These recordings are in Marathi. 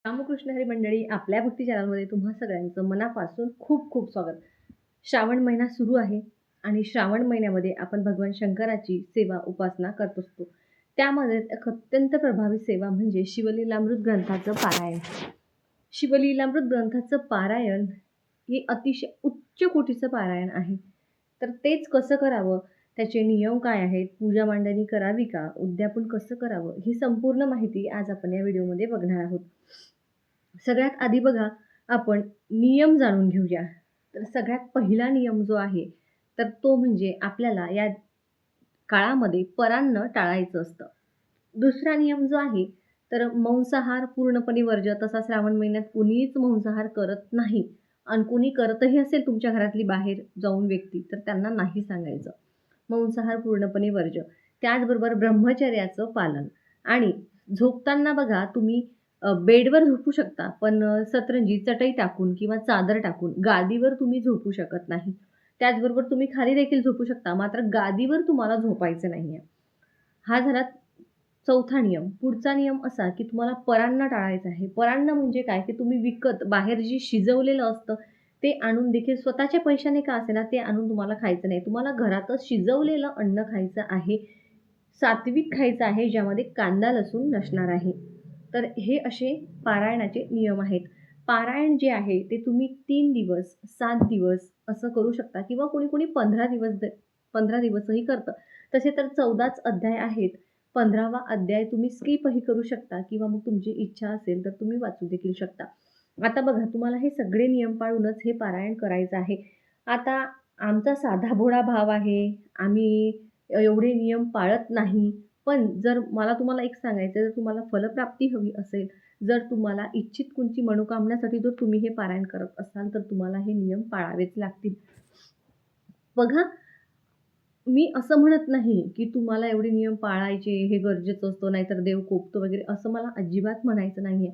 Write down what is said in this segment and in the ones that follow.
रामकृष्ण हरी मंडळी, आपल्या भक्ती चॅनलमध्ये तुम्हा सगळ्यांचं मनापासून खूप खूप स्वागत. श्रावण महिना सुरू आहे आणि श्रावण महिन्यामध्ये आपण भगवान शंकराची सेवा उपासना करत असतो. त्यामध्ये एक अत्यंत प्रभावी सेवा म्हणजे शिवलीलामृत ग्रंथाचं पारायण. शिवलीलामृत ग्रंथाचं पारायण हे अतिशय उच्च कोटीचं पारायण आहे. तर तेच कसं करावं, त्याचे नियम काय आहेत, पूजा मांडणी करावी का, उद्यापन कसं करावं, ही संपूर्ण माहिती आज आपण या व्हिडिओमध्ये बघणार आहोत. सगळ्यात आधी बघा, आपण नियम जाणून घेऊया. तर सगळ्यात पहिला नियम जो आहे, तर तो म्हणजे आपल्याला या काळामध्ये परान्न टाळायचं असतं. दुसरा नियम जो आहे, तर मांसाहार पूर्णपणे वर्ज्य. तसा श्रावण महिन्यात कुणीच मांसाहार करत नाही आणि कुणी करतही असेल तुमच्या घरातली बाहेर जाऊन व्यक्ती, तर त्यांना नाही सांगायचं. मांसाहार पूर्णपणे वर्ज्य. त्याचबरोबर ब्रह्मचर्याचं पालन आणि झोपताना बघा तुम्ही बेडवर झोपू शकता, पण सतरंजी, चटई टाकून किंवा चादर टाकून गादीवर तुम्ही झोपू शकत नाही. त्याचबरोबर तुम्ही खाली देखील झोपू शकता, मात्र गादीवर तुम्हाला झोपायचं नाहीये. हा झाला चौथा नियम. पुढचा नियम असा, की तुम्हाला परान्न टाळायचं आहे. परान्न म्हणजे काय, की तुम्ही विकत बाहेर जे शिजवलेलं असतं, ते आणून देखील स्वतःच्या पैशाने का असेना, ते आणून तुम्हाला खायचं नाही. तुम्हाला घरातच शिजवलेलं अन्न खायचं आहे. सात्विक खायचं आहे, ज्यामध्ये कांदा, लसूण नसणार आहे. तर हे असे पारायणाचे नियम आहेत. पारायण जे आहे, ते तुम्ही 3 दिवस, 7 दिवस असं करू शकता किंवा कोणी-कोणी 15 दिवसही करतं. तसे तर 14च अध्याय आहेत. 15वा अध्याय तुम्ही स्किपही करू शकता किंवा मग तुमची इच्छा असेल तर तुम्ही वाचू देखील शकता. आता बघा, तुम्हाला हे सगळे नियम पाळूनच हे पारायण करायचं आहे. आता आमचा साधा भोळा भाव आहे. आम्ही एवढे नियम पाळत नाही. पण जर मला तुम्हाला एक सांगायचं आहे, जर तुम्हाला फलप्राप्ती हवी असेल, जर तुम्हाला इच्छित कोणती मनोकामनेसाठी जर तुम्ही हे पारायण करत असाल, तर तुम्हाला हे नियम पाळावेच लागतील. बघा, मी असं म्हणत नाही, की तुम्हाला एवढे नियम पाळायचे, हे गरजेचं असतं, नाहीतर देव कोपतो वगैरे, असं मला अजिबात म्हणायचं नाहीये.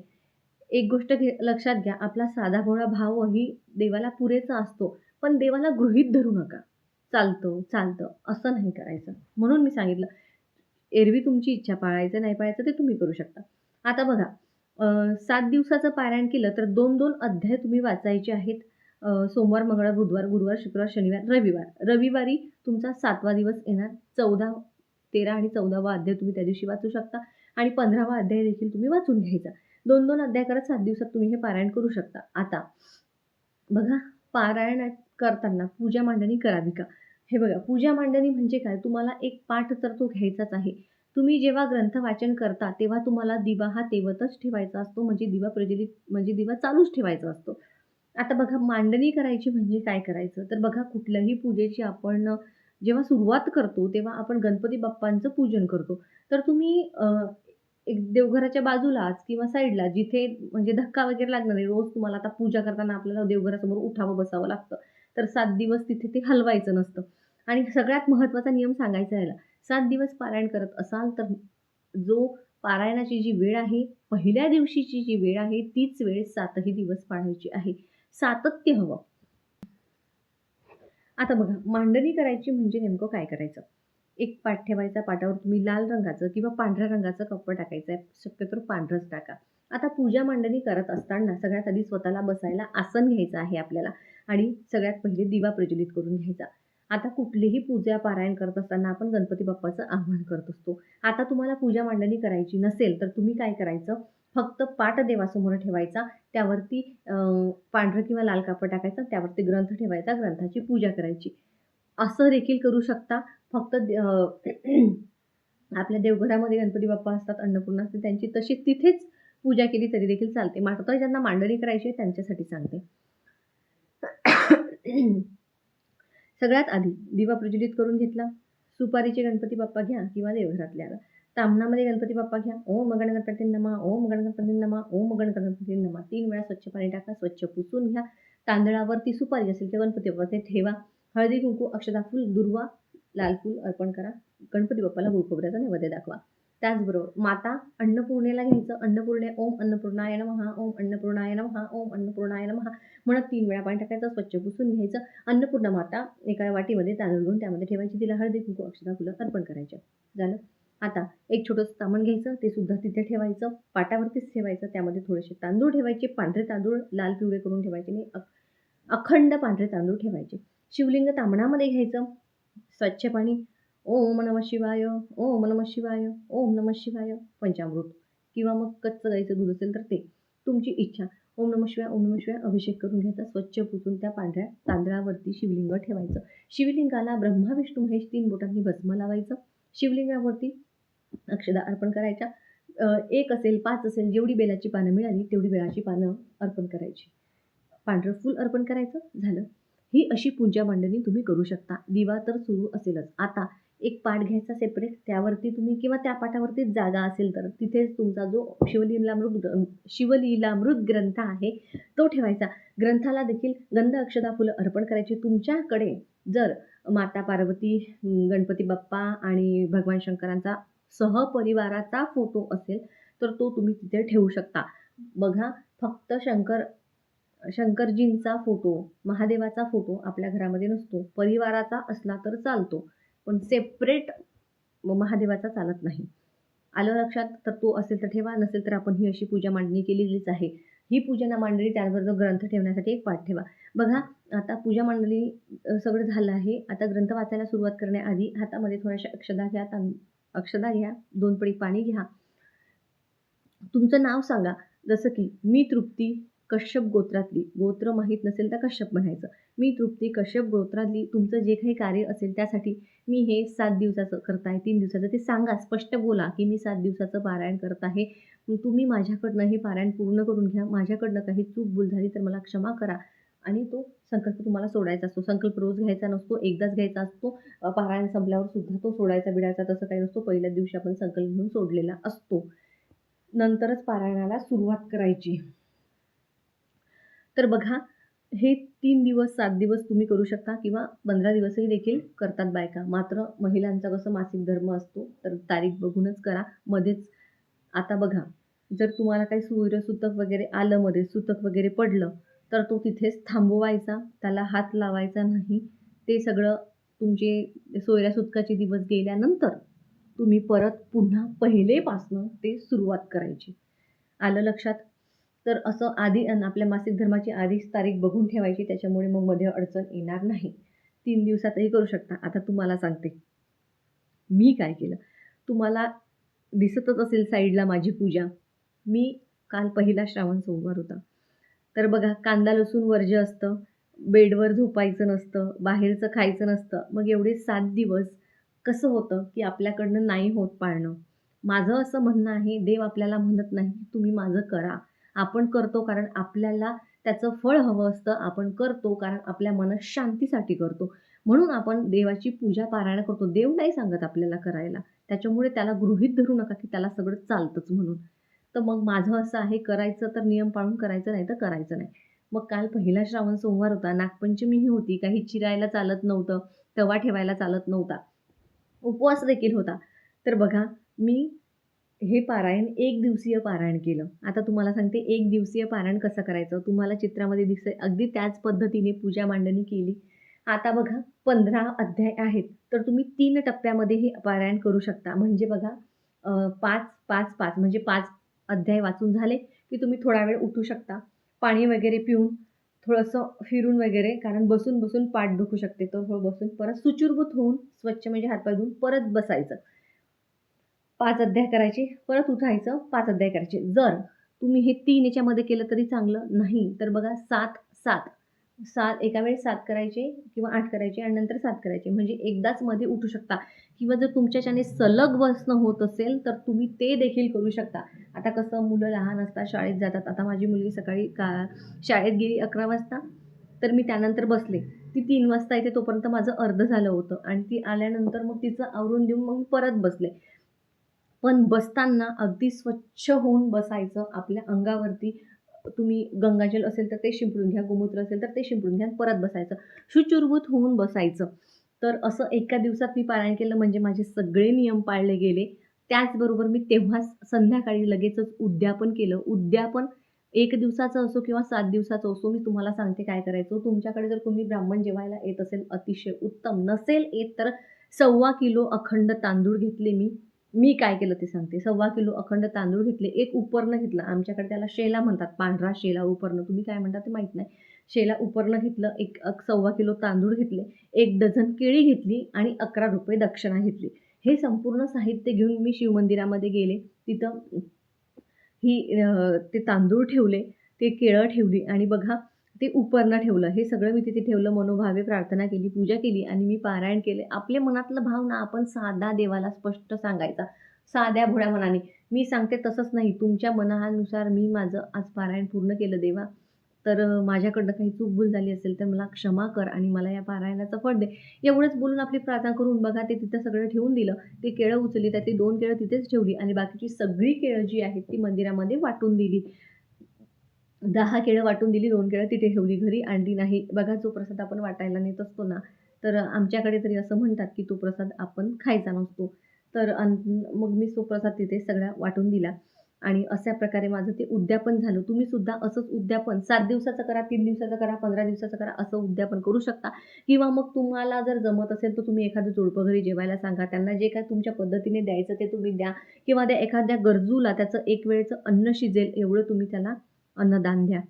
एक गोष्ट लक्षात घ्या, आपला साधाभोळा भावही देवाला पुरेसा असतो. पण देवाला गृहीत धरू नका. चालतं, चालतं असं नाही करायचं. म्हणून मी सांगितलं, एरवी तुमची इच्छा पाळायचं नाही पाळायचं ते तुम्ही करू शकता. आता बघा, 7 दिवसाचं पारायण केलं तर 2-2 अध्याय तुम्ही वाचायचे आहेत. सोमवार, मंगळवार, बुधवार, गुरुवार, शुक्रवार, शनिवार, रविवार. रविवारी तुमचा 7वा दिवस येणार. 14, 13 आणि 14वा अध्याय तुम्ही त्या दिवशी वाचू शकता आणि 15वा अध्याय देखील तुम्ही वाचून घ्यायचा. 2-2 अध्याय करत 7 दिवसात तुम्ही हे पारायण करू शकता. आता बघा, पारायण करताना पूजा मांडणी करावी का? हे बघा, पूजा मांडणी म्हणजे काय? तुम्हाला एक पाठ तर तो घ्यायचाच आहे. तुम्ही जेव्हा ग्रंथ वाचन करता, तेव्हा तुम्हाला दिवा हा तेवतच ठेवायचा असतो, म्हणजे दिवा प्रज्वलित म्हणजे दिवा चालूच ठेवायचा असतो. आता बघा, मांडणी करायची म्हणजे काय करायचं? तर बघा, कुठल्याही पूजेची आपण जेव्हा सुरुवात करतो, तेव्हा आपण गणपती बाप्पांचं पूजन करतो. तर तुम्ही एक देवघराच्या बाजूलाच किंवा साईडला जिथे म्हणजे धक्का वगैरे लागणार नाही. रोज तुम्हाला आता पूजा करताना आपल्याला देवघरासमोर उठावं, बसावं लागतं. तर 7 दिवस तिथे ते हलवायचं नसतं. आणि सगळ्यात महत्त्वाचा नियम सांगायचा राहिला. 7 दिवस पारायण करत असाल, तर जो पारायणाची जी वेळ आहे, पहिल्या दिवशीची जी वेळ आहे, तीच वेळ 7ही दिवस पाळायची आहे. सातत्य हवं. आता बघा, मांडणी करायची म्हणजे नेमकं काय करायचं? एक पाट ठेवायचा, पाटावर तुम्ही लाल रंगाचं किंवा पांढऱ्या रंगाचं कपडं टाकायचं आहे. शक्यतो पांढरंच टाका. आता पूजा मांडणी करत असताना सगळ्यात आधी स्वतःला बसायला आसन घ्यायचं आहे आपल्याला आणि सगळ्यात पहिले दिवा प्रज्वलित करून घ्यायचा. आता कुठलीही पूजा पारायण करत असताना आपण गणपती बाप्पाचं आवाहन करत असतो. आता तुम्हाला पूजा मांडणी करायची नसेल, तर तुम्ही काय करायचं? फक्त पाट देवासमोर ठेवायचा. त्यावरती पांढरं किंवा लाल कापड टाकायचं, त्यावरती ग्रंथ ठेवायचा, ग्रंथाची पूजा करायची. असं देखील करू शकता. फक्त आपल्या देवघरामध्ये गणपती बाप्पा असतात, अन्नपूर्णा असते, त्यांची तशी तिथेच पूजा केली तरी देखील चालते. मात्र ज्यांना मांडणी करायची आहे त्यांच्यासाठी सांगते. सगळ्यात आधी दिवा प्रज्वलित करून घेतला. सुपारीचे गणपती बाप्पा घ्या किंवा देवघरातल्या. ताम्हणामध्ये गणपती बाप्पा घ्या. ओम गण गणपती नमः, ओम गण गणपती नमः, ओम गण गणपती नमः. 3 वेळा स्वच्छ पाणी टाका, स्वच्छ पुसून घ्या. तांदळावरती सुपारी असेल तर गणपती बाप्पा ते ठेवा. हळदी, कुंकू, अक्षता, फूल, दुर्वा, लाल फूल अर्पण करा. गणपती बाप्पाला गुळ खोबऱ्याचा नैवेद्य दाखवा. त्याचबरोबर माता अन्नपूर्णेला घ्यायचं. अन्नपूर्णे ओम अन्नपूर्णाय नमः, ओम अन्नपूर्णाय नमः, ओम अन्नपूर्णाय नमः म्हणत 3 वेळा पाणी टाकायचं, स्वच्छ पुसून घ्यायचं. अन्नपूर्णा माता एका वाटीमध्ये तांदूळ घेऊन त्यामध्ये ठेवायची. तिला हळदी, कुंकू, अक्षता, फुलं अर्पण करायच्या. झालं. आता एक छोटंसं तामण घ्यायचं, ते सुद्धा तिथे ठेवायचं, पाटावरतीच ठेवायचं. त्यामध्ये थोडेसे तांदूळ ठेवायचे, पांढरे तांदूळ लाल पिवळे करून ठेवायचे नाही, अखंड पांढरे तांदूळ ठेवायचे. शिवलिंग तामणामध्ये घ्यायचं, स्वच्छ पाणी, ओम नमः शिवाय, ओम नमः शिवाय, ओम नमः शिवाय, पंचामृत किंवा मग कच्चं गाईचं दूध असेल तर ते, तुमची इच्छा. ओम नमः शिवाय, ओम नमः शिवाय अभिषेक करून घ्यायचा. स्वच्छ पुसून त्या पांढऱ्या तांदळावरती शिवलिंग ठेवायचं. शिवलिंगाला ब्रह्मा, विष्णू, महेश 3 बोटांनी भस्म लावायचं. शिवलिंगावरती अक्षदा अर्पण करायच्या. 1 असेल, 5 असेल, जेवढी बेलाची पानं मिळाली तेवढी बेलाची पानं अर्पण करायची. पांढरं फूल अर्पण करायचं, झालं. ही अशी पूजा मांडणी तुम्ही करू शकता. दिवा तर सुरू असेलच. आता एक पाट घ्यायचा सेपरेट, त्यावरती तुम्ही किंवा त्या पाटावरतीच जागा असेल तर तिथेच तुमचा जो शिवलीलामृत ग्रंथ आहे तो ठेवायचा. ग्रंथाला देखील गंध, अक्षदा, फुलं अर्पण करायची. तुमच्याकडे जर माता पार्वती, गणपती बाप्पा आणि भगवान शंकरांचा सहपरिवाराचा फोटो असेल तर तो तुम्ही तिथे ठेवू शकता. बघा, फक्त शंकरजींचा फोटो, महादेवाचा फोटो आपल्या घरामध्ये नसतो. परिवाराचा असला तर चालतो, पण सेपरेट महादेवाचा चालत नाही. आलं लक्षात? तर तो असेल तर ठेवा, नसेल तर आपण ही अशी पूजा मांडणी केलेलीच आहे. ही पूजा मांडणी त्याबरोबर ग्रंथ ठेवण्यासाठी एक पाट ठेवा. बघा, आता पूजा मांडणी सगळं झालं आहे. आता ग्रंथ वाचायला सुरुवात करण्याआधी हातामध्ये थोड्याशा अक्षदा घ्या, 2 पळी पाणी घ्या. तुमचं नाव सांगा, जसं की मी तृप्ती कश्यप गोत्रातली, गोत्र माहीत नसेल तर कश्यप म्हणायचं. मी तृप्ती कश्यप गोत्रातली, तुमचं जे काही कार्य असेल त्यासाठी मी हे 7 दिवसाचं करताय, 3 दिवसाचं, ते सांगा, स्पष्ट बोला की मी 7 दिवसाचं पारायण करत आहे. तुम्ही माझ्याकडनं हे पारायण पूर्ण करून घ्या. माझ्याकडनं काही चूक भूल झाली तर मला क्षमा करा. आणि तो संकल्प तुम्हाला सोडायचा असतो. संकल्प रोज घ्यायचा नसतो, एकदाच घ्यायचा असतो. पारायण संपल्यावर सुद्धा तो सोडायचा बिडायचा तसं काही नसतो. पहिल्याच दिवशी आपण संकल्प घेऊन सोडलेला असतो. नंतरच पारायणाला सुरुवात करायची. तर बघा, हे 3 दिवस, 7 दिवस तुम्ही करू शकता किंवा 15 दिवसही देखील करतात बायका. मात्र महिलांचा कसं मासिक धर्म असतो, तर तारीख बघूनच करा. मध्येच आता बघा, जर तुम्हाला काही सूर्यसूतक वगैरे आलं, मध्ये सूतक वगैरे पडलं, तर तो तिथेच थांबवायचा, त्याला हात लावायचा नाही. ते सगळं तुमचे सोयऱ्या-सुतकाचे दिवस गेल्यानंतर तुम्ही परत पुन्हा पहिलेपासनं ते सुरुवात करायची. आलं लक्षात? तर असं आधी आपल्या मासिक धर्माची आधीच तारीख बघून ठेवायची, त्याच्यामुळे मग मध्ये अडचण येणार नाही. 3 दिवसातही करू शकता. आता तुम्हाला सांगते, मी काय केलं. तुम्हाला दिसतच असेल साईडला माझी पूजा. मी काल पहिला श्रावण सोमवार होता. तर बघा, कांदा लसूण वर्ज्य असतं, बेडवर झोपायचं नसतं, बाहेरचं खायचं नसतं. मग एवढे 7 दिवस कसं होतं, की आपल्याकडनं नाही होत पाळणं. माझं असं म्हणणं आहे, देव आपल्याला म्हणत नाही, तुम्ही माझं करा. आपण करतो कारण आपल्याला त्याचं फळ हवं असतं. आपण करतो कारण आपल्या मनःशांतीसाठी करतो. म्हणून आपण देवाची पूजा पारायण करतो. देव नाही सांगत आपल्याला करायला. त्याच्यामुळे त्याला गृहीत धरू नका, की त्याला सगळं चालतंच म्हणून. तर मग माझं असं आहे, करायचं तर नियम पाळून करायचं, नाही तर करायचं नाही. मग काल पहिला श्रावण सोमवार होता, नागपंचमीही होती. काही चिरायला चालत नव्हतं, तवा ठेवायला चालत नव्हता. उपवास देखील होता. तर बघा, मी हे पारायण 1 दिवसीय पारायण केलं. आता तुम्हाला सांगते 1 दिवसीय पारायण कसं करायचं. तुम्हाला चित्रामध्ये दिसेल अगदी त्याच पद्धतीने पूजा मांडणी केली. आता बघा, 15 अध्याय आहेत. तर तुम्ही 3 टप्प्यामध्ये हे पारायण करू शकता. म्हणजे बघा, 5, 5, 5 म्हणजे 5 अध्याय वाचून झाले, की तुम्ही थोडा वेळ उठू शकता. पाणी वगैरे पिऊन, थोडंसं फिरून वगैरे, कारण बसून पाठ दुखू शकते. तर थोडं बसून परत सुचिरभूत होऊन स्वच्छ म्हणजे हातपाय धुवून परत बसायचं. 5 अध्याय करायचे, परत उठायचं, 5 अध्याय करायचे. जर तुम्ही हे 3 याच्यामध्ये केलं तरी चांगलं, नाही तर बघा 7, 7, 7 एका वेळेस 7 करायचे किंवा 8 करायचे आणि नंतर 7 करायचे. म्हणजे एकदाच मध्ये उठू शकता. किंवा जर तुमच्याच्याने सलग बसणं होत असेल तर तुम्ही ते देखील करू शकता. आता कसं, मुलं लहान असतात, शाळेत जातात. आता माझी मुलगी सकाळी शाळेत गेली 11 वाजता, तर मी त्यानंतर बसले. ती 3 वाजता येते, तोपर्यंत माझं अर्धं झालं होतं आणि ती आल्यानंतर मग तिचं आवरून देऊन मग परत बसले. पण बसताना अगदी स्वच्छ होऊन बसायचं. आपल्या अंगावरती तुम्ही गंगाजल असेल तर ते शिंपडून घ्या, गोमूत्र असेल तर ते शिंपडून घ्या, परत बसायचं. शुचिर्भूत होऊन बसायचं. तर असं एका दिवसात मी पारायण केलं, म्हणजे माझे सगळे नियम पाळले गेले. त्याचबरोबर मी तेव्हाच संध्याकाळी लगेचच उद्यापन केलं. उद्यापन 1 दिवसाचं असो किंवा 7 दिवसाचं असो, मी तुम्हाला सांगते काय करायचं. तुमच्याकडे जर कोणी ब्राह्मण जेवायला येत असेल, अतिशय उत्तम. नसेल येत तर 1.25 किलो अखंड तांदूळ घेतले मी. मी काय केलं ते सांगते. 1.25 किलो अखंड तांदूळ घेतले, एक उपरणं घेतलं. आमच्याकडे त्याला शेला म्हणतात, पांढरा शेला उपरणं. तुम्ही काय म्हणता ते माहीत नाही. शेला उपरणं घेतलं, 1.25 किलो तांदूळ घेतले, 1 डझन केळी घेतली आणि ₹11 दक्षिणा घेतली. हे संपूर्ण साहित्य घेऊन मी शिवमंदिरामध्ये गेले. तिथं ते तांदूळ ठेवले, ते केळं ठेवली आणि बघा ते उपरणं ठेवलं. हे सगळं मी तिथे ठेवलं. मनोभावे प्रार्थना केली, पूजा केली आणि मी पारायण केले. आपल्या मनातलं भाव ना आपण साधा देवाला स्पष्ट सांगायचा. साध्या भोळ्या मनाने. मी सांगते तसंच नाही. तुमच्या मनानुसार मी माझं आज पारायण पूर्ण केलं देवा. तर माझ्याकडनं काही चूक-भूल झाली असेल तर मला क्षमा कर आणि मला या पारायणाचं फळ दे. एवढंच बोलून आपली प्रार्थना करून बघा ते तिथं सगळं ठेवून दिलं. ते केळं उचलली, त्यातली 2 केळं तिथेच ठेवली आणि बाकीची सगळी केळं जी आहेत ती मंदिरामध्ये वाटून दिली. 10 केळं वाटून दिली, 2 केळं तिथे ठेवली, घरी आणली नाही. बघा जो प्रसाद आपण वाटायला नेत असतो ना, तर आमच्याकडे तरी असं म्हणतात, की तो प्रसाद आपण खायचा नसतो. तर मग मी तो प्रसाद तिथे सगळा वाटून दिला आणि अशा प्रकारे माझं ते उद्यापन झालं. तुम्ही सुद्धा असंच उद्यापन 7 दिवसाचं करा, 3 दिवसाचं करा, 15 दिवसाचं करा, असं उद्यापन करू शकता किंवा मग तुम्हाला जर जमत असेल, तर तुम्ही एखादं जोडपं घरी जेवायला सांगा. त्यांना जे काही तुमच्या पद्धतीने द्यायचं ते तुम्ही द्या किंवा त्या एखाद्या गरजूला त्याचं एक वेळेचं अन्न शिजेल एवढं तुम्ही त्याला अन्नदान द्या.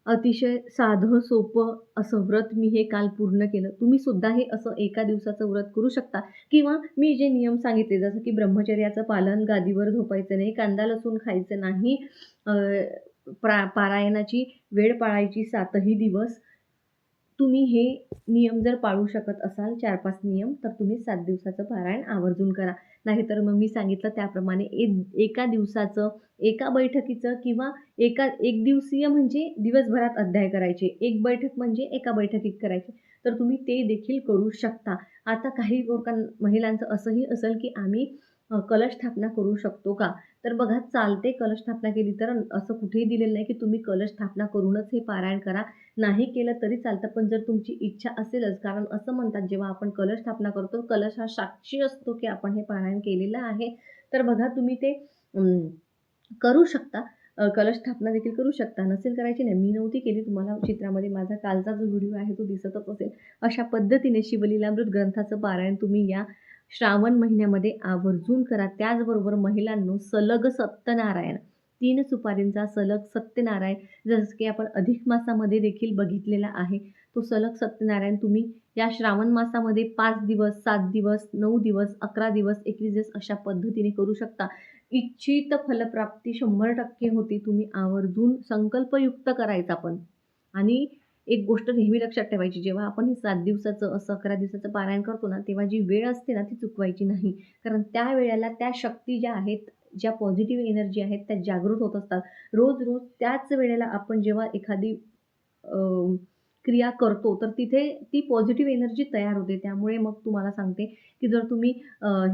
अतिशय साधं, सोपं असं व्रत मी हे काल पूर्ण केलं. तुम्ही सुद्धा हे असं एका दिवसाचं व्रत करू शकता किंवा मी जे नियम सांगितले जसं की ब्रह्मचर्याचं पालन, गादीवर झोपायचं नाही, कांदा लसूण खायचं नाही, अ, पारायणाची वेळ पाळायची 7ही दिवस. तुम्ही हे नियम जर पाळू शकत असाल 4-5 नियम, तर तुम्ही 7 दिवसाचं पारायण आवर्जून करा. नाहीतर मग मी सांगितलं त्याप्रमाणे एका दिवसाचं, एका बैठकीचं किंवा एक दिवसीय म्हणजे दिवसभरात अध्याय करायचे. एक बैठक म्हणजे एका बैठकीत करायचे. तर तुम्ही ते देखील करू शकता. आता काही महिलांचं असंही असेल, की आम्ही कलश स्थापना करू शकतो का? तर बघा चालते कलश स्थापना केली तर असं कुठेही दिलेलं नाही, की तुम्ही कलश स्थापना करूनच हे पारायण करा. नाही केलं तरी चालतं, पण जर तुमची इच्छा असेलच, कारण असं म्हणतात जेव्हा आपण कलश स्थापना करतो, कलश हा साक्षी असतो, की आपण हे पारायण केलेलं आहे. तर बघा तुम्ही ते करू शकता. कलश स्थापना देखील करू शकता. नसेल करायची नाही. मी नव्हती केली. तुम्हाला चित्रामध्ये माझा कालचा जो व्हिडिओ आहे तो दिसतच असेल. अशा पद्धतीने शिवलीलामृत ग्रंथाचं पारायण तुम्ही या श्रावण महिन्यामध्ये आवर्जून करा. त्याचबरोबर महिलांनो सलग सत्यनारायण 3 सुपारींचा सलग सत्यनारायण जसं की आपण अधिक मासामध्ये देखील बघितलेला आहे. तो सलग सत्यनारायण तुम्ही या श्रावण मासामध्ये 5 दिवस, 7 दिवस, 9 दिवस, 11 दिवस, 21 दिवस अशा पद्धतीने करू शकता. इच्छित फलप्राप्ती 100% होते. तुम्ही आवर्जून संकल्पयुक्त करायचा पण. आणि एक गोष्ट नेहमी लक्षात ठेवायची, जेव्हा आपण हे 7 दिवसाचं असं 11 दिवसाचं पारायण करतो ना, तेव्हा जी वेळ असते ना, ती चुकवायची नाही. कारण त्या वेळेला त्या शक्ती ज्या आहेत, ज्या पॉझिटिव्ह एनर्जी आहेत, त्या जागृत होत असतात. रोज-रोज त्याच वेळेला आपण जेव्हा एखादी अ, क्रिया करतो, तर तिथे ती पॉझिटिव्ह एनर्जी तयार होते. त्यामुळे मग तुम्हाला सांगते, की जर तुम्ही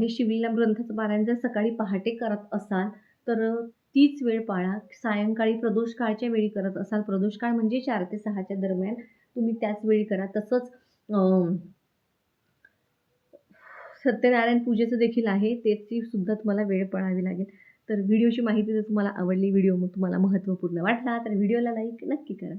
हे शिवलीला ग्रंथाचं पारायण जर सकाळी पहाटे करत असाल, तर तीच वेळ पाळा. सायंकाळी प्रदोष काळच्या वेळी करत असाल, प्रदोष काळ म्हणजे 4 ते 6 च्या दरम्यान तुम्ही त्याच वेळी करा. तसंच सत्यनारायण पूजेचं देखील आहे, त्याची सुद्धा तुम्हाला वेळ पाळावी लागेल. तर व्हिडिओची माहिती जर तुम्हाला आवडली, व्हिडिओ मग तुम्हाला महत्त्वपूर्ण वाटला, तर व्हिडिओला लाईक नक्की करा.